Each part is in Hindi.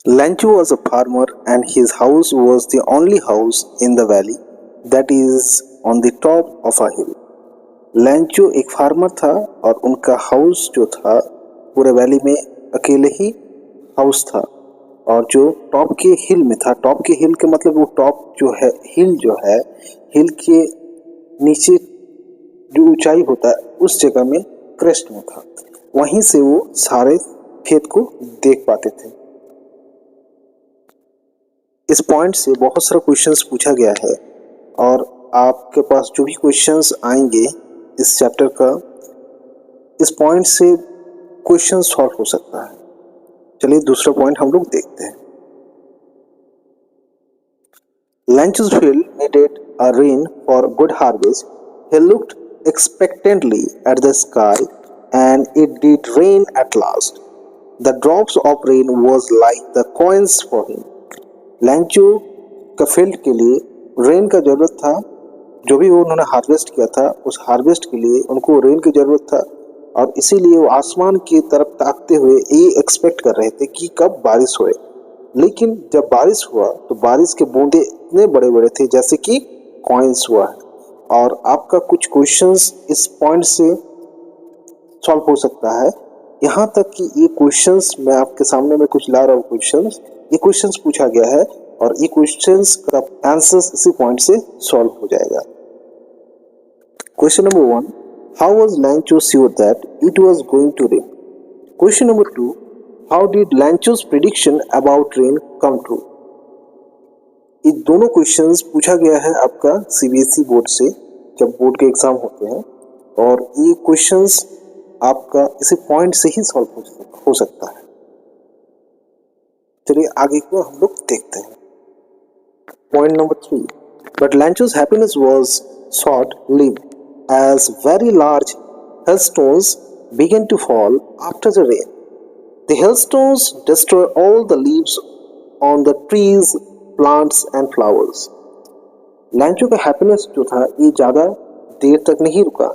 Lanchu was a farmer and his house was the only house in the valley that is on the top of a hill. लैंचो एक फार्मर था और उनका हाउस जो था पूरे वैली में अकेले ही हाउस था और जो टॉप के हिल में था। टॉप के हिल के मतलब वो टॉप जो है हिल जो है हिल के नीचे जो ऊंचाई होता है उस जगह में क्रेस्ट में था। वहीं से वो सारे खेत को देख पाते थे। इस पॉइंट से बहुत सारा क्वेश्चंस पूछा गया है और आपके पास जो भी क्वेश्चंस आएंगे इस चैप्टर का, इस पॉइंट से क्वेश्चन सॉल्व हो सकता है। चलिए दूसरा पॉइंट हम लोग देखते हैं। Lancho's field needed a rain for good harvest. He looked expectantly at the sky and it did rain at last. The drops of rain was like the coins for him. लैंचो का फील्ड के लिए रेन का ज़रूरत था। जो भी वो उन्होंने हार्वेस्ट किया था उस हार्वेस्ट के लिए उनको रेन की ज़रूरत था और इसीलिए वो आसमान की तरफ ताकते हुए ये एक्सपेक्ट कर रहे थे कि कब बारिश होए। लेकिन जब बारिश हुआ तो बारिश के बूंदे इतने बड़े बड़े थे जैसे कि कॉइन्स हुआ है। और आपका कुछ क्वेश्चंस इस पॉइंट से सॉल्व हो सकता है। यहाँ तक कि ये क्वेश्चंस मैं आपके सामने में कुछ ला रहा हूँ। ये क्वेश्चंस पूछा गया है और ये क्वेश्चंस का आंसर्स इसी पॉइंट से सॉल्व हो जाएगा। Question number 1, how was Lencho sure that it was going to rain? Question number 2, how did Lencho's prediction about rain come true? ये दोनों क्वेश्चंस पूछा गया है आपका सीबीएसई बोर्ड से जब बोर्ड के एग्जाम होते हैं और ये क्वेश्चंस आपका इसी पॉइंट से ही सॉल्व हो सकता है। चलिए आगे को हम लोग देखते हैं। Point number 3, but Lencho's happiness was short lived as very large hailstones began to fall after the rain. The hailstones destroy all the leaves on the trees, plants and flowers. लैंचो का हैप्पीनेस जो था ये ज़्यादा देर तक नहीं रुका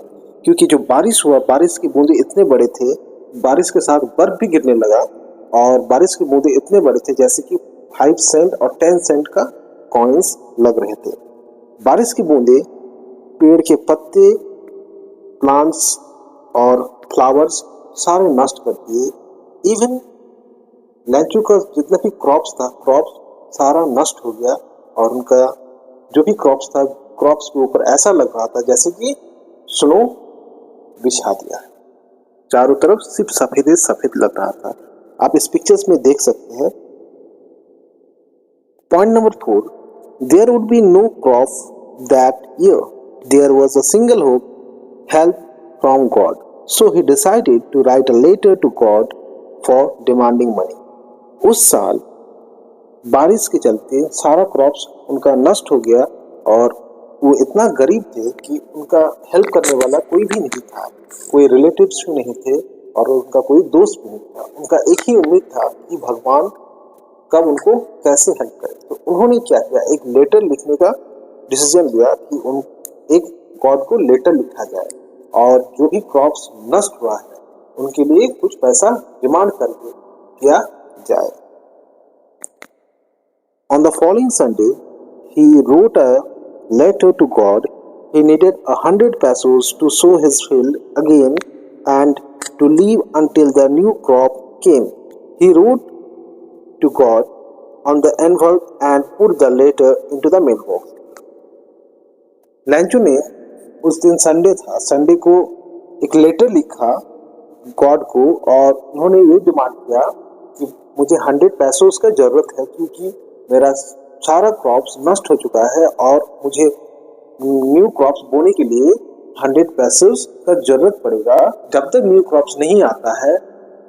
क्योंकि जो बारिश हुआ बारिश की बूंदे इतने बड़े थे, बारिश के साथ बर्फ भी गिरने लगा और बारिश की बूंदे इतने बड़े थे जैसे कि 5 सेंट और 10 सेंट का कॉइन्स लग रहे थे। बारिश की बूंदे पेड़ के पत्ते, प्लांट्स और फ्लावर्स सारे नष्ट कर दिए। इवन लैंचो का जितना भी क्रॉप्स था क्रॉप्स सारा नष्ट हो गया और उनका जो भी क्रॉप्स था क्रॉप्स के ऊपर ऐसा लग रहा था जैसे कि स्नो बिछा दिया। चारों तरफ सिर्फ सफेद ही सफेद लग रहा था। आप इस पिक्चर्स में देख सकते हैं। Point number 4, there would be no crop that year. There was a single hope, help from God. So he decided to write a letter to God for demanding money. उस साल बारिश के चलते सारा क्रॉप्स उनका नष्ट हो गया और वो इतना गरीब थे कि उनका हेल्प करने वाला कोई भी नहीं था, कोई रिलेटिव्स भी नहीं थे और उनका कोई दोस्त भी नहीं था। उनका एक ही उम्मीद था कि भगवान कब उनको कैसे हेल्प करे। तो उन्होंने क्या किया, एक लेटर लिखने का डिसीजन लिया कि उन एक गॉड को लेटर लिखा जाए और जो भी क्रॉप्स नष्ट हुआ है उनके लिए कुछ पैसा डिमांड करके किया जाए। On the following Sunday, he wrote a letter to God. He needed 100 pesos to sow his field again and to leave until the new crop came. He wrote to God on the envelope and put the letter into the mailbox. लैंचो ने उस दिन संडे था, संडे को एक लेटर लिखा गॉड को और उन्होंने ये डिमांड किया कि मुझे 100 पैसों का ज़रूरत है क्योंकि मेरा सारा क्रॉप्स नष्ट हो चुका है और मुझे न्यू क्रॉप्स बोने के लिए 100 पैसों का ज़रूरत पड़ेगा। जब तक न्यू क्रॉप्स नहीं आता है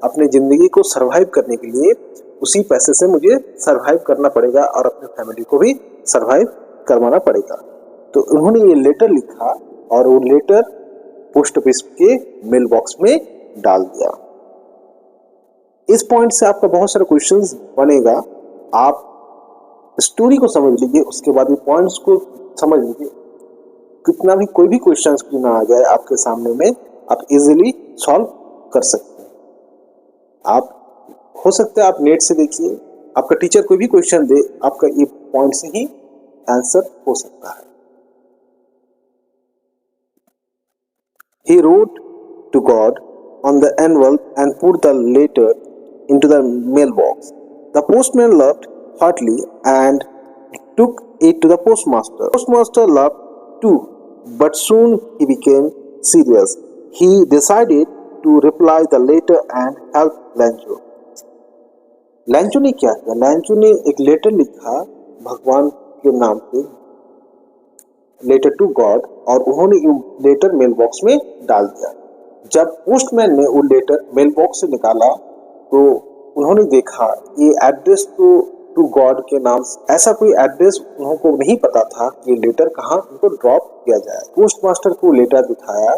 अपनी ज़िंदगी को सरवाइव करने के लिए उसी पैसे से मुझे सरवाइव करना पड़ेगा और अपनी फैमिली को भी सरवाइव करवाना पड़ेगा। तो उन्होंने ये लेटर लिखा और वो लेटर पोस्ट ऑफिस के मेल बॉक्स में डाल दिया। इस पॉइंट से आपका बहुत सारा क्वेश्चंस बनेगा। आप स्टोरी को समझ लीजिए, उसके बाद ये पॉइंट्स को समझ लीजिए। कितना भी कोई भी क्वेश्चंस क्यों ना आ जाए आपके सामने में, आप इजीली सॉल्व कर सकते हैं। आप हो सकता है आप नेट से देखिए आपका टीचर कोई भी क्वेश्चन दे, आपका ये पॉइंट से ही आंसर हो सकता है। He wrote to God on the envelope and put the letter into the mailbox. The postman laughed heartily and took it to the postmaster. The postmaster laughed too, but soon he became serious. He decided to reply the letter and help Lancho. लैंचो ने क्या किया? लैंचो ने एक लेटर लिखा भगवान के नाम पे, लेटर टू गॉड, और उन्होंने लेटर मेल बॉक्स में डाल दिया। जब पोस्टमैन ने वो लेटर मेल बॉक्स से निकाला तो उन्होंने देखा ये एड्रेस तो टू गॉड के नाम, ऐसा कोई एड्रेस उनको नहीं पता था कि ये लेटर कहाँ उनको ड्रॉप किया जाए। पोस्टमास्टर को लेटर दिखाया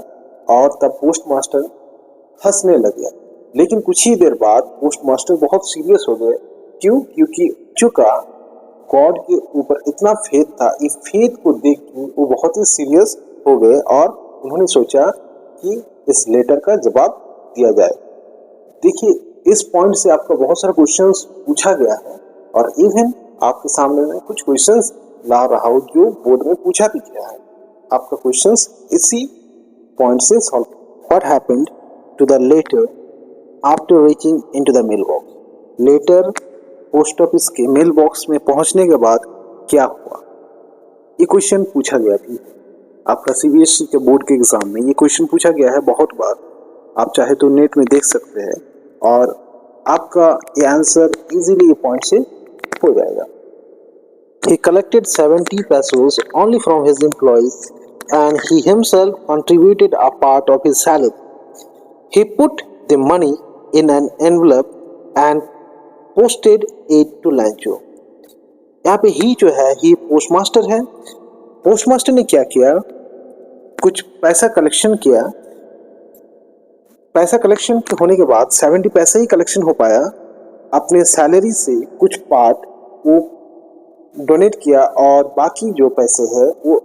और तब पोस्टमास्टर हंसने लगे, लेकिन कुछ ही देर बाद पोस्टमास्टर बहुत सीरियस हो गए। क्यों? क्योंकि चुका गॉड के ऊपर इतना फेथ था, इस फेथ को देख के वो बहुत ही सीरियस हो गए और उन्होंने सोचा कि इस लेटर का जवाब दिया जाए। देखिए, इस पॉइंट से आपका बहुत सारा क्वेश्चंस पूछा गया है और इवन आपके सामने में कुछ क्वेश्चंस ला रहा हूँ जो बोर्ड में पूछा भी गया है। आपका क्वेश्चंस इसी पॉइंट से solve. What happened to the letter after reaching into the mail box? Letter post office के मेल बॉक्स में पहुंचने के बाद क्या हुआ? ये क्वेश्चन पूछा गया थी आपका सीबीएसई के बोर्ड के एग्जाम में। ये क्वेश्चन पूछा गया है बहुत बार, आप चाहे तो नेट में देख सकते हैं और आपका ये आंसर इजीली ये पॉइंट से हो जाएगा। He collected 70 pesos only from his employees and he himself contributed a part of his salary. He put the money in an envelope and posted it to Lancho. यहाँ पे ही जो है ही पोस्टमास्टर है। पोस्टमास्टर ने क्या किया? कुछ पैसा कलेक्शन किया। पैसा कलेक्शन होने के बाद 70 पैसा ही कलेक्शन हो पाया। अपने सैलरी से कुछ पार्ट वो डोनेट किया और बाकी जो पैसे है वो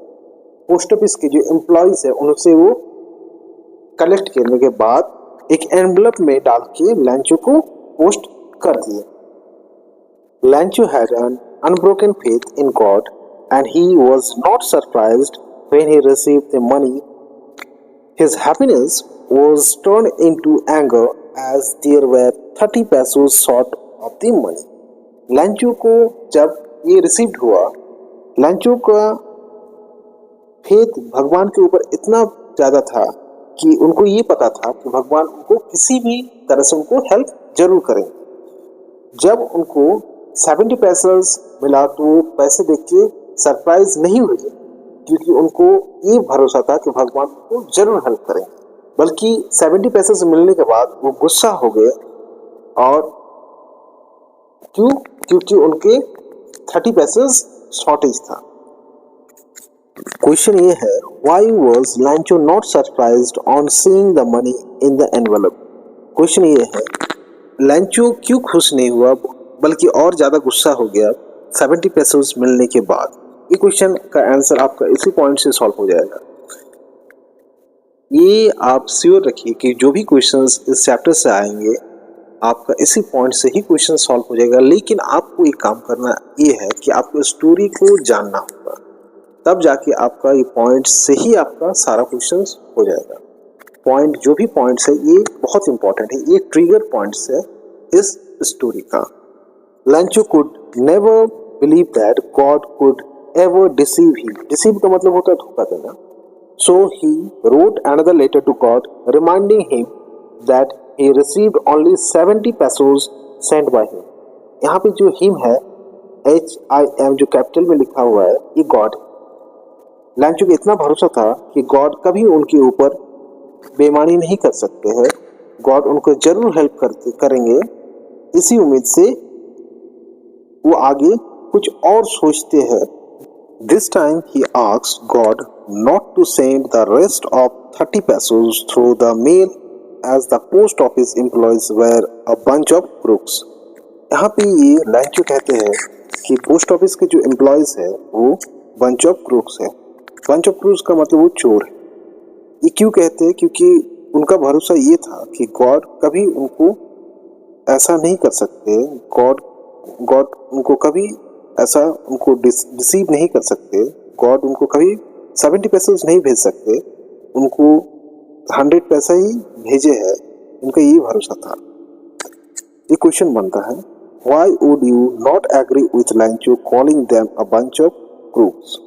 पोस्ट ऑफिस के जो एम्प्लॉयज है उनसे वो कलेक्ट करने के बाद एक एनवलप में डाल के लैंचो को पोस्ट कर दिए। लैंचो had an unbroken faith in God and he was not surprised when he received the money. His happiness was turned into anger as there were 30 pesos short of the money. लैंचो को जब ये रिसीव्ड हुआ, लैंचो का फेथ भगवान के ऊपर इतना ज़्यादा था कि उनको ये पता था कि भगवान उनको किसी भी तरह से उनको हेल्प जरूर करेंगे। जब उनको 70 पैसे मिला तो पैसे देख के सरप्राइज नहीं हुए, क्योंकि उनको ये भरोसा था कि भगवान को जरूर हेल्प करेंगे, बल्कि 70 पैसे से मिलने के बाद वो गुस्सा हो गए। और क्यों? क्योंकि उनके 30 पैसे शॉर्टेज था। क्वेश्चन ये है, why was लैंचो not surprised on seeing the money in the envelope? Question ये है, लैंचो क्यों खुश नहीं हुआ बल्कि और ज़्यादा गुस्सा हो गया 70 पैसे मिलने के बाद? ये क्वेश्चन का आंसर आपका इसी पॉइंट से सॉल्व हो जाएगा। ये आप श्योर रखिए कि जो भी क्वेश्चंस इस चैप्टर से आएंगे आपका इसी पॉइंट से ही क्वेश्चन सॉल्व हो जाएगा। लेकिन आपको एक काम करना ये है कि आपको स्टोरी को जानना होगा, तब जाके आपका ये पॉइंट से ही आपका सारा क्वेश्चन हो जाएगा। पॉइंट जो भी पॉइंट्स है ये बहुत इंपॉर्टेंट है, ये ट्रिगर पॉइंट्स है इस स्टोरी का। लैंचो could never believe that God could ever deceive him. Deceive का मतलब होता है धोखा देना। So he wrote another letter to God reminding him that he received only 70 pesos sent by him. यहाँ पे जो him है HIM जो कैपिटल में लिखा हुआ है ये गॉड। लैंचो को इतना भरोसा था कि गॉड कभी उनके ऊपर बेईमानी नहीं कर सकते हैं, गॉड उनको जरूर हेल्प करेंगे। इसी उम्मीद से वो आगे कुछ और सोचते हैं। This time he asked God not to send the rest of 30 pesos through the mail as the post office employees were a bunch of crooks. यहाँ पे ये लैंचो कहते हैं कि पोस्ट ऑफिस के जो एम्प्लॉयज है वो bunch of crooks है। bunch of crooks का मतलब वो चोर है। ये क्यों कहते हैं? क्योंकि उनका भरोसा ये था कि गॉड कभी उनको ऐसा नहीं कर सकते, गॉड गॉड उनको कभी ऐसा उनको डिसीव नहीं कर सकते, गॉड उनको कभी 70 पैसे नहीं भेज सकते, उनको 100 पैसा ही भेजे है, उनका यही भरोसा था। ये क्वेश्चन बनता है, why would you not agree with Lencho calling them a bunch of crooks?